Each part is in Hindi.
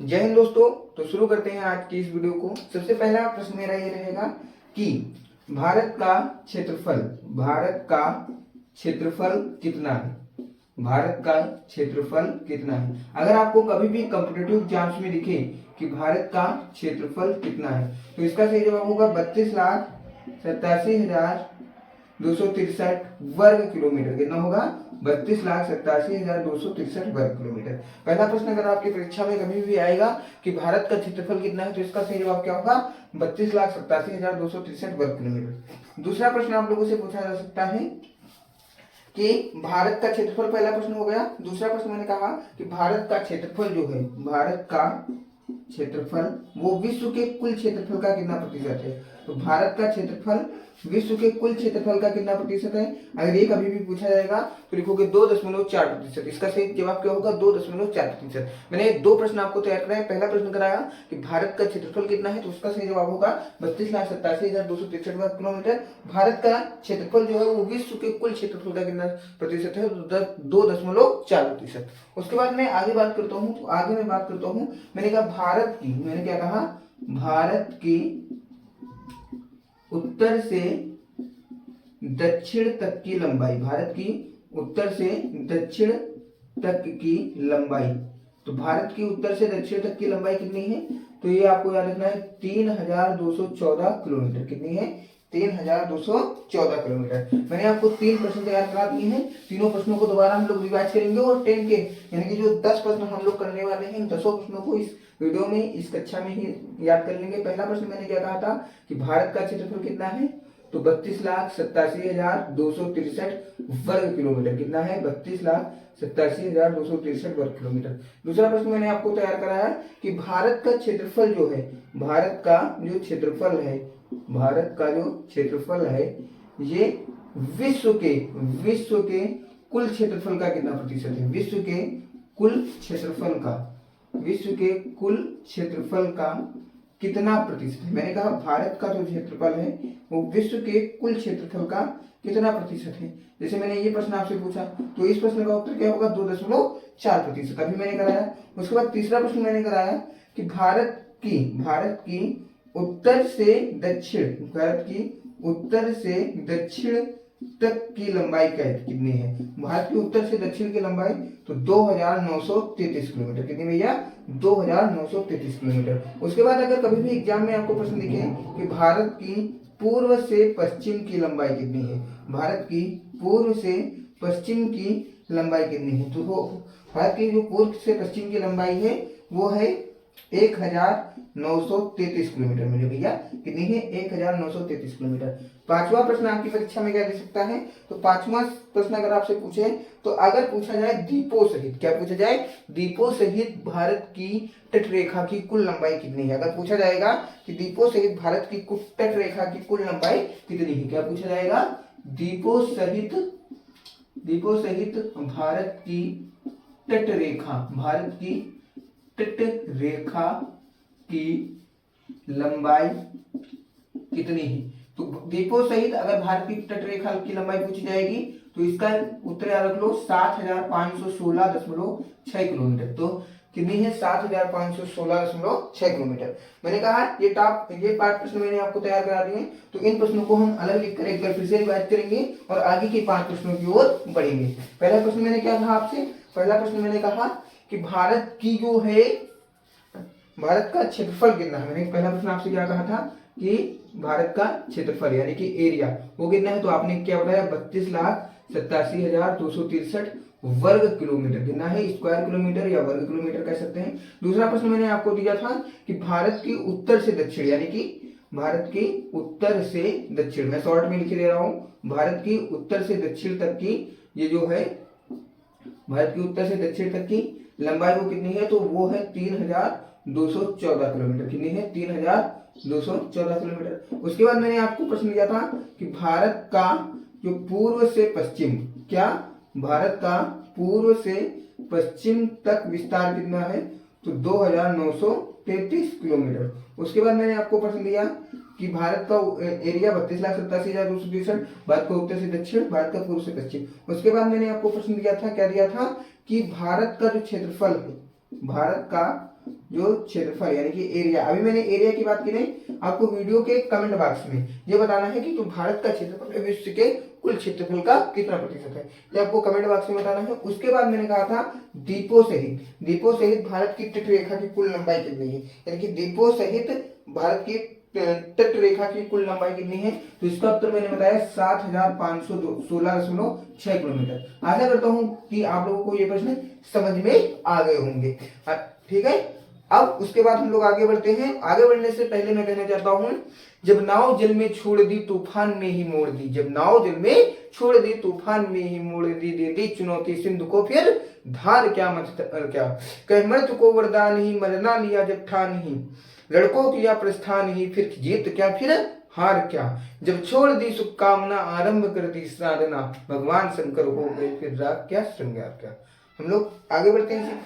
जय हिंद दोस्तों। तो शुरू करते हैं आज की इस वीडियो को। सबसे पहला प्रश्न मेरा ये रहेगा कि भारत का क्षेत्रफल कितना है। भारत का क्षेत्रफल कितना है। अगर आपको कभी भी कॉम्पिटिटिव एग्जाम्स में दिखे कि भारत का क्षेत्रफल कितना है तो इसका सही जवाब होगा 32,87,263 वर्ग किलोमीटर। कितना होगा? 32,87,263 वर्ग किलोमीटर। पहला प्रश्न अगर आपकी परीक्षा में कभी भी आएगा कि भारत का क्षेत्रफल कितना है तो इसका सही जवाब क्या होगा? 32,87,263 वर्ग किलोमीटर। दूसरा प्रश्न आप लोगों से पूछा जा सकता है कि भारत का क्षेत्रफल, पहला प्रश्न हो गया। दूसरा प्रश्न मैंने कहा कि भारत का क्षेत्रफल जो है, भारत का क्षेत्रफल वो विश्व के कुल क्षेत्रफल का कितना प्रतिशत है। तो भारत का क्षेत्रफल विश्व के कुल क्षेत्रफल का कितना प्रतिशत है। अगर ये कभी भी पूछा जाएगा तो लिखोगे 2.4%। इसका सही जवाब क्या होगा? 2.4%। मैंने दो प्रश्न आपको तैयार कराया। पहला प्रश्न कराया कि भारत का क्षेत्रफल कितना है तो उसका सही जवाब होगा 32,87,263 वर्ग किलोमीटर। भारत का क्षेत्रफल जो है वो विश्व के कुल क्षेत्रफल का कितना प्रतिशत है? 2.4%। उसके बाद मैं आगे बात करता हूँ। मैंने कहा भारत की, मैंने क्या कहा? भारत की उत्तर से दक्षिण तक की लंबाई, भारत की उत्तर से दक्षिण तक की लंबाई। तो भारत की उत्तर से दक्षिण तक की लंबाई कितनी है? तो ये आपको याद रखना है 3,214 किलोमीटर। कितनी है? 3,214 किलोमीटर। मैंने आपको 3 प्रश्न तैयार करा दिए हैं। तीनों प्रश्नों को दोबारा हम लोग रिवाइज करेंगे और 10 के यानी कि जो 10 प्रश्न हम लोग करने वाले हैं, इन 10 प्रश्नों को इस वीडियो में, इस कक्षा में ही याद कर लेंगे। पहला प्रश्न मैंने क्या कहा था कि भारत का क्षेत्रफल कितना है? तो 32,87,263 वर्ग किलोमीटर। कितना है? 32,87,263 वर्ग किलोमीटर। दूसरा प्रश्न मैंने आपको तैयार कराया कि भारत का क्षेत्रफल जो है, भारत का जो क्षेत्रफल है ये विश्व के कुल क्षेत्रफल का कितना प्रतिशत है। विश्व के कुल क्षेत्रफल का कितना प्रतिशत है। मैंने कहा भारत का जो क्षेत्रफल है वो विश्व के कुल क्षेत्रफल का कितना प्रतिशत है। जैसे मैंने ये प्रश्न आपसे पूछा तो इस प्रश्न का उत्तर क्या होगा? 2.4%। अभी मैंने कराया। उसके बाद तीसरा प्रश्न मैंने कराया कि भारत की उत्तर से दक्षिण तक की लंबाई कितनी है। भारत की उत्तर से दक्षिण की लंबाई तो 2,933 किलोमीटर। कितनी भैया? 2,933 किलोमीटर। उसके बाद अगर कभी भी एग्जाम में आपको प्रश्न दिखे कि भारत की पूर्व से पश्चिम की लंबाई कितनी है, भारत की पूर्व से पश्चिम की लंबाई कितनी है, तो वो भारत की जो पूर्व से पश्चिम की लंबाई है वो है 1,933 किलोमीटर। मेरे भैया कितनी है? 1,933 किलोमीटर। पांचवा प्रश्न आपकी परीक्षा में क्या दे सकता है? तो पांचवा प्रश्न अगर आपसे पूछे तो अगर पूछा जाए द्वीपों सहित, क्या पूछा जाए? द्वीपों सहित भारत की तट रेखा की कुल लंबाई कितनी है। अगर पूछा जाएगा कि द्वीपों सहित भारत की तट रेखा की कुल लंबाई कितनी है, क्या पूछा जाएगा? द्वीपों सहित भारत की तट रेखा की लंबाई कितनी है। तो द्वीपों सहित अगर भारत की तट रेखा की लंबाई पूछी जाएगी तो इसका उत्तर याद रख लो 7,516.6 किलोमीटर। तो कितनी है? 7,516.6 किलोमीटर। मैंने कहा ये पाठ प्रश्न मैंने आपको तैयार करा दिए। तो इन प्रश्नों को हम अलग लिखकर एक बार फिर से रिवाइज करेंगे और आगे के 5 प्रश्नों की ओर बढ़ेंगे। पहला प्रश्न मैंने क्या कहा आपसे? पहला प्रश्न मैंने कहा कि भारत का क्षेत्रफल कितना है। मैंने पहला प्रश्न आपसे क्या कहा था कि भारत का क्षेत्रफल यानी कि एरिया वो कितना है। तो आपने क्या बताया? 32,87,263 वर्ग किलोमीटर। कितना है? स्क्वायर किलोमीटर या वर्ग किलोमीटर कह सकते हैं। दूसरा प्रश्न मैंने आपको दिया था कि भारत की उत्तर से दक्षिण यानी कि भारत की उत्तर से दक्षिण, मैं शॉर्ट में लिख दे रहा हूं, भारत की उत्तर से दक्षिण तक की ये जो है भारत की उत्तर से दक्षिण तक की लंबाई वो कितनी है। तो वो है 3,214 किलोमीटर। कितनी है? 3,214 किलोमीटर। उसके बाद मैंने आपको प्रश्न दिया था कि भारत का जो पूर्व से पश्चिम, क्या भारत का पूर्व से पश्चिम तक विस्तार कितना है। तो 2,933 किलोमीटर। उसके बाद मैंने आपको प्रश्न दिया कि भारत का एरिया 32,87,263, भारत का उत्तर से दक्षिण, भारत का पूर्व से पश्चिम। उसके बाद मैंने आपको प्रश्न दिया था, क्या दिया था कि भारत का जो क्षेत्रफल है, भारत का जो क्षेत्रफल यानी कि एरिया, अभी मैंने एरिया की बात की नहीं, आपको वीडियो के कमेंट बॉक्स में ये बताना है कि जो भारत का क्षेत्रफल विश्व के कुल क्षेत्रफल का कितना प्रतिशत है, ये आपको कमेंट बॉक्स में बताना है। उसके बाद मैंने कहा था द्वीपों सहित भारत की तट रेखा की कुल लंबाई कितनी है, यानी कि द्वीपों सहित भारत की तट रेखा की कुल लंबाई कितनी है, तो इसका उत्तर मैंने बताया 7516.6 किलोमीटर। आशा करता हूं कि आप लोगों को ये प्रश्न समझ में आ गए होंगे। ठीक है, अब उसके बाद हम लोग आगे बढ़ते हैं। आगे बढ़ने से पहले मैं कहना चाहता हूं, जब नाव जल में छोड़ दी तूफान में ही मोड़ दी, जब नाव जल में छोड़ दी तूफान में ही मोड़ दी, दे दी चुनौती सिंधु को फिर धार क्या मत क्या, कह मृत्यु को वरदान ही, मरना लिया जब ठान ही, लड़कों किया प्रस्थान ही, फिर जीत क्या फिर हार क्या, जब छोड़ दी शुभकामना आरंभ कर दी साधना, भगवान शंकर हो गए फिर राग क्या श्रृंगार क्या। हम लोग आगे बढ़ते हैं।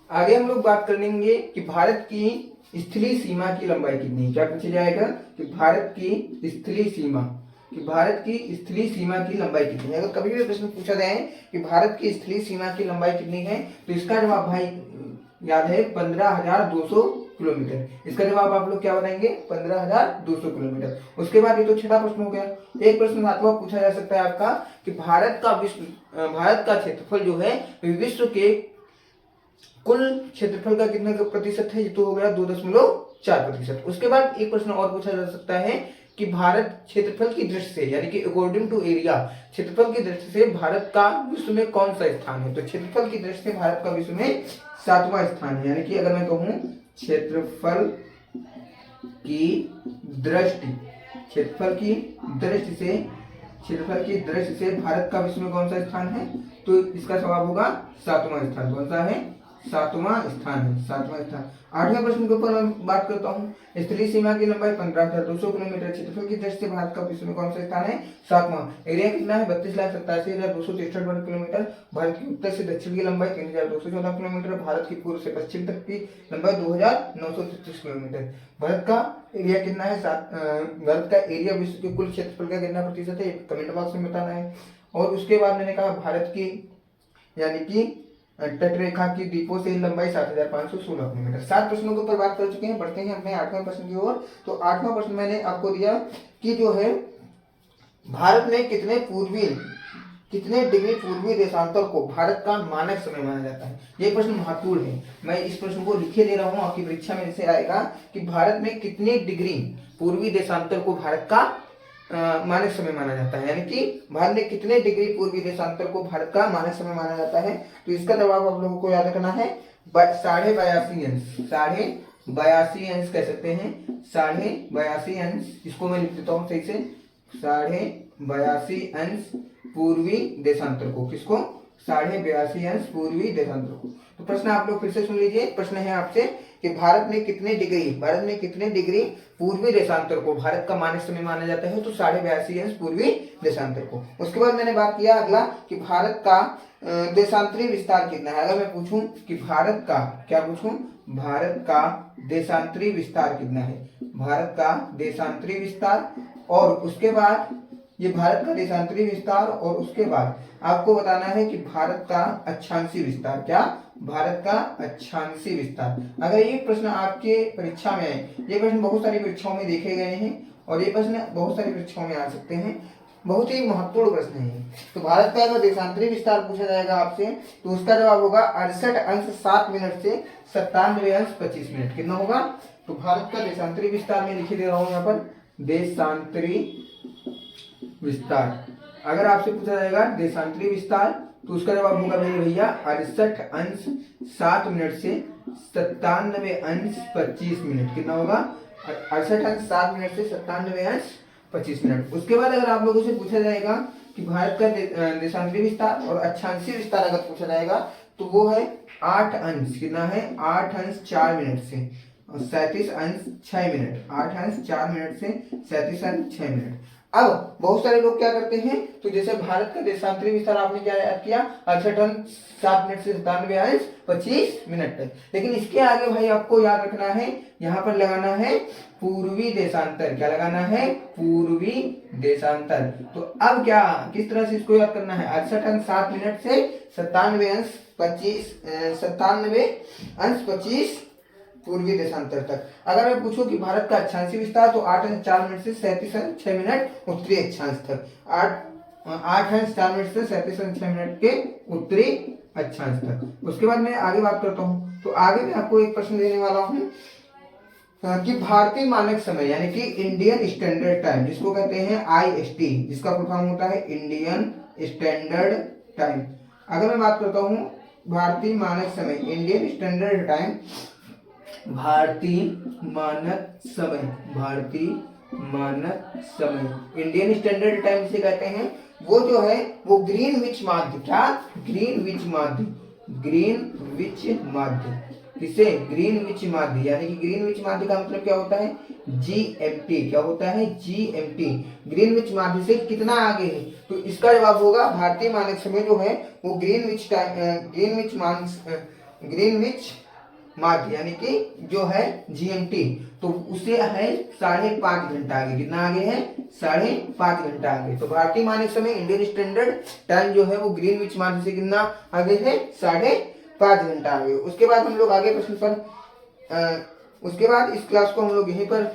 आगे हम लोग बात करेंगे कि भारत की स्थलीय सीमा की लंबाई कितनी है। क्या पूछा जाएगा कि भारत की स्थलीय सीमा, कि भारत की स्थलीय सीमा की लंबाई कितनी है। अगर कभी भी प्रश्न पूछा जाए कि भारत की स्थलीय सीमा की लंबाई कितनी है, तो इसका जवाब भाई याद है 15,200 किलोमीटर। इसका जवाब आप लोग क्या बताएंगे, 15,200 किलोमीटर। उसके बाद ये तो छठा प्रश्न हो गया। एक प्रश्न सातवां पूछा जा सकता है आपका कि भारत का क्षेत्रफल जो है विश्व के कुल क्षेत्रफल का कितना प्रतिशत है, ये तो हो गया 2.4%। उसके बाद एक प्रश्न और पूछा जा सकता है कि भारत क्षेत्रफल की दृष्टि से, यानी कि अकॉर्डिंग टू एरिया, क्षेत्रफल की दृष्टि से भारत का विश्व में कौन सा स्थान है। तो क्षेत्रफल की दृष्टि से भारत का विश्व में 7वां स्थान है। यानी कि अगर मैं कहूं क्षेत्रफल की दृष्टि से भारत का विश्व में कौन सा स्थान है, तो इसका जवाब होगा 7वां स्थान। कौन सा है, 7वां स्थान है, 7वां स्थान। 8वें प्रश्न के ऊपर मैं बात करता हूँ। स्थलीय सीमा की लंबाई 15,200 किलोमीटर, क्षेत्रफल की दृष्टि से भारत का विश्व में कौन सा स्थान है, 7वां। एरिया कितना है, 32,87,263 वर्ग किलोमीटर। भारत की उत्तर से दक्षिण की लंबाई 3,214 किलोमीटर। भारत की पूर्व से पश्चिम तक की लंबाई 2,933 किलोमीटर। भारत का एरिया कितना है, भारत का एरिया विश्व के कुल क्षेत्रफल का कितना प्रतिशत है, कमेंट बॉक्स में बताना है। और उसके बाद मैंने कहा भारत की यानी कि तट रेखा की द्वीपों से लंबाई 7,516 किलोमीटर। 7 प्रश्नों के ऊपर बात कर चुके हैं। बढ़ते हैं अपने 8वें प्रश्न की ओर। तो 8वां प्रश्न मैंने आपको दिया कि जो है भारत में कितने डिग्री पूर्वी देशांतर को भारत का मानक समय माना जाता है। ये प्रश्न महत्वपूर्ण है, मैं इस प्रश्न को लिखे दे रहा हूं, आपकी परीक्षा में जैसे आएगा कि भारत में कितने डिग्री पूर्वी देशांतर को भारत का मानक समय माना जाता है, यानी कि भारत में कितने डिग्री पूर्वी देशांतर को भारत का मानक समय माना जाता है। तो इसका जवाब आप लोगों को याद रखना है 82.5 अंश, 82.5 अंश कह सकते हैं, 82.5 अंश। इसको मैं लिख देता हूँ सही से, 82.5 अंश पूर्वी देशांतर को, किसको, 82.5 अंश पूर्वी देशांतर को। तो प्रश्न आप लोग फिर से सुन लीजिए। प्रश्न है आपसे कि भारत में कितने डिग्री पूर्वी देशांतर को भारत का मानक समय माना जाता है, तो 82.5 अंश पूर्वी देशांतर को। उसके बाद मैंने बात किया अगला कि भारत का देशांतरी विस्तार कितना है। अगर मैं पूछूं कि भारत का, क्या पूछूं, भारत का देशांतरी विस्तार कितना है, भारत का देशांतरी विस्तार, और उसके बाद ये भारत का देशांतरी विस्तार, और उसके बाद आपको बताना है कि भारत का अक्षांशीय विस्तार, क्या, भारत का अक्षांशीय विस्तार। अगर ये प्रश्न आपके परीक्षा में है, ये प्रश्न बहुत सारी परीक्षाओं में देखे गए हैं और ये प्रश्न बहुत सारी परीक्षाओं में आ सकते हैं, बहुत ही महत्वपूर्ण प्रश्न है। तो भारत का अगर देशांतरी विस्तार पूछा जाएगा आपसे, तो उसका जवाब होगा 68 अंश 7 मिनट से 97 अंश 25 मिनट। कितना होगा, तो भारत का देशांतरी विस्तार में लिखे दे रहा हूं यहाँ पर, देशांतरी विस्तार। अगर आपसे पूछा जाएगा देशांतरी विस्तार, तो उसका जवाब होगा मेरे भैया 68 अंश 7 मिनट से 97 अंश 25 मिनट। कितना होगा, 68 अंश 7 मिनट से 97 अंश 25 मिनट। उसके बाद अगर आप लोगों से पूछा जाएगा कि भारत का देशांतरी विस्तार और अक्षांशीय विस्तार अगर पूछा जाएगा, तो वो है 8 अंश, कितना है, 8 अंश 4 मिनट से 37 अंश 6 मिनट, 8 अंश 4 मिनट से 37 अंश 6 मिनट। अब बहुत सारे लोग क्या करते हैं, तो जैसे भारत का देशांतरी विस्तार आपने क्या याद किया, 68 से 97 तक। लेकिन इसके आगे भाई आपको याद रखना है, यहाँ पर लगाना है पूर्वी देशांतर। क्या लगाना है, पूर्वी देशांतर। तो अब क्या, किस तरह से इसको याद करना है, 68 से 97 पूर्वी देशांतर तक। अगर मैं पूछूं कि भारत का अक्षांशीय विस्तार, तो 8 अंश 4 मिनट से 37 अंश 6 मिनट उत्तरी अक्षांश तक। 8 अंश 4 मिनट से 37 अंश 6 मिनट के उत्तरी अक्षांश तक। उसके बाद मैं आगे बात करता हूं, तो आगे मैं आपको एक प्रश्न देने वाला हूं कि भारतीय मानक समय यानी कि इंडियन स्टैंडर्ड टाइम, जिसको कहते हैं IST, जिसका फुल फॉर्म होता है इंडियन स्टैंडर्ड टाइम। अगर मैं बात करता हूं भारतीय मानक समय, इंडियन स्टैंडर्ड टाइम, भारतीय मानक समय, इंडियन स्टैंडर्ड टाइम जिसे कहते हैं, वो जो है वो ग्रीनविच माध्य, क्या, ग्रीनविच माध्य, किसे, ग्रीनविच माध्य, यानी कि ग्रीनविच माध्य का मतलब क्या होता है, GMT। क्या होता है, GMT। ग्रीनविच माध्य से कितना आगे है, तो इसका जवाब होगा भारतीय मानक समय जो है वो ग्रीनविच माध्य यानी कि जो है GMT, तो उसे है 5.5 घंटा आगे। कितना आगे है, 5.5 घंटा आगे। तो भारतीय मानक समय इंडियन स्टैंडर्ड टाइम जो है वो ग्रीनविच माध्य से कितना आगे है, 5.5 घंटा आगे। उसके बाद हम लोग आगे प्रश्न पर उसके बाद इस क्लास को हम लोग यहीं पर